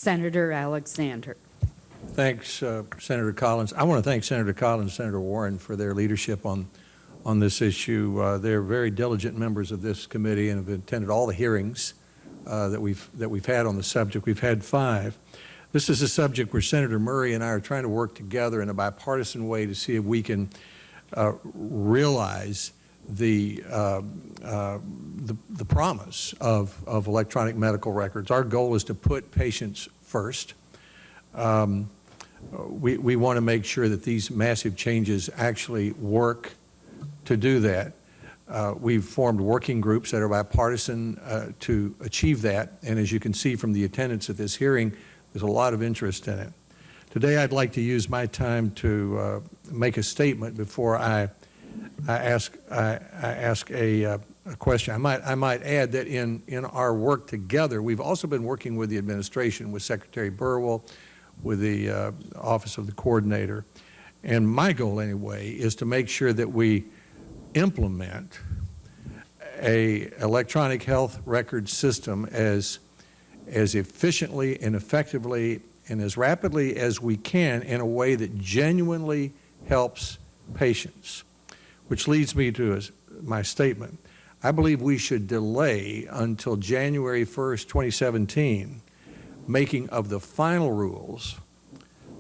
Senator Alexander. Thanks, Senator Collins. I want to thank Senator Collins and Senator Warren for their leadership on this issue. They're very diligent members of this committee and have attended all the hearings that we've had on the subject. We've had 5. This is a subject where Senator Murray and I are trying to work together in a bipartisan way to see if we can realize the promise of electronic medical records. Our goal is to put patients first. We want to make sure that these massive changes actually work to do that. We've formed working groups that are bipartisan to achieve that, and as you can see from the attendance at this hearing, there's a lot of interest in it. Today I'd like to use my time to make a statement before I ask a question. I might add that in our work together, we've also been working with the administration, with Secretary Burwell, with the Office of the Coordinator. And my goal, anyway, is to make sure that we implement a electronic health record system as efficiently and effectively and as rapidly as we can in a way that genuinely helps patients. Which leads me to my statement. I believe we should delay until January 1st, 2017, making of the final rules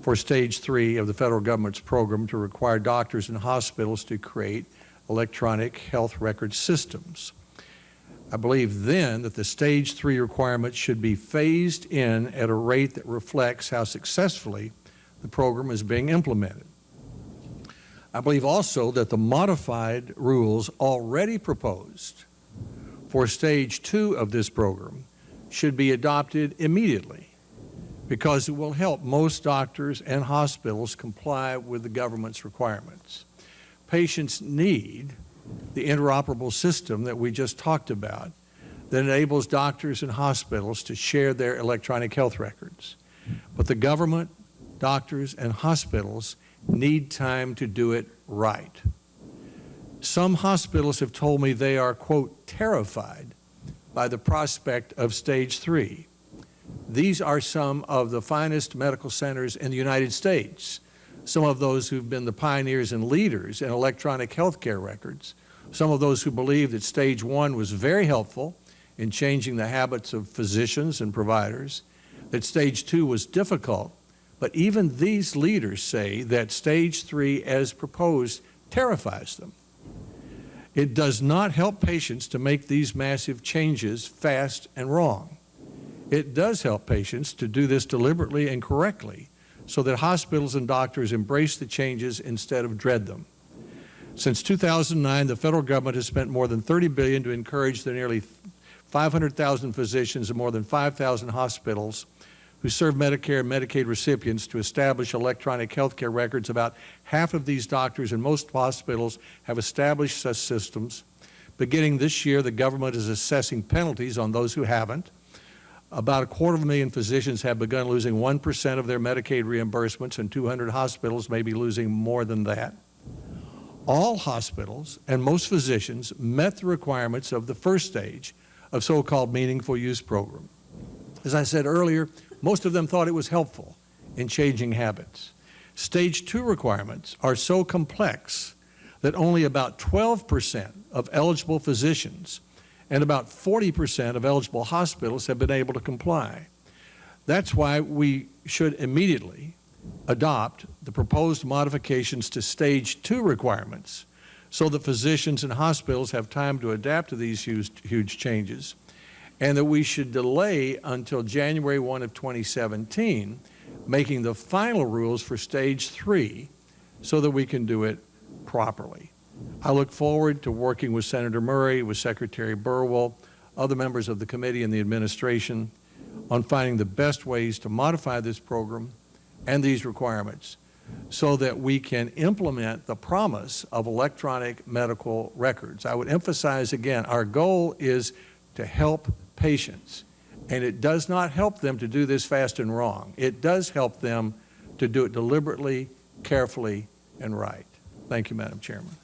for Stage 3 of the federal government's program to require doctors and hospitals to create electronic health record systems. I believe then that the Stage 3 requirements should be phased in at a rate that reflects how successfully the program is being implemented. I believe also that the modified rules already proposed for Stage 2 of this program should be adopted immediately because it will help most doctors and hospitals comply with the government's requirements. Patients need the interoperable system that we just talked about that enables doctors and hospitals to share their electronic health records. But the government, doctors, and hospitals need time to do it right. Some hospitals have told me they are, quote, terrified by the prospect of Stage 3. These are some of the finest medical centers in the United States, some of those who've been the pioneers and leaders in electronic health care records, some of those who believe that Stage 1 was very helpful in changing the habits of physicians and providers, that Stage 2 was difficult, but even these leaders say that Stage 3 as proposed terrifies them. It does not help patients to make these massive changes fast and wrong. It does help patients to do this deliberately and correctly so that hospitals and doctors embrace the changes instead of dread them. Since 2009, the federal government has spent more than $30 billion to encourage the nearly 500,000 physicians and more than 5,000 hospitals who serve Medicare and Medicaid recipients to establish electronic health care records. About half of these doctors and most hospitals have established such systems. Beginning this year, the government is assessing penalties on those who haven't. About 250,000 physicians have begun losing 1% of their Medicaid reimbursements, and 200 hospitals may be losing more than that. All hospitals and most physicians met the requirements of the first stage of so-called meaningful use program. As I said earlier, most of them thought it was helpful in changing habits. Stage 2 requirements are so complex that only about 12% of eligible physicians and about 40% of eligible hospitals have been able to comply. That's why we should immediately adopt the proposed modifications to Stage 2 requirements so that physicians and hospitals have time to adapt to these huge changes, and that we should delay until January 1 of 2017, making the final rules for Stage 3 so that we can do it properly. I look forward to working with Senator Murray, with Secretary Burwell, other members of the committee and the administration on finding the best ways to modify this program and these requirements so that we can implement the promise of electronic medical records. I would emphasize again, our goal is to help patients, and it does not help them to do this fast and wrong. It does help them to do it deliberately, carefully, and right. Thank you, Madam Chairman.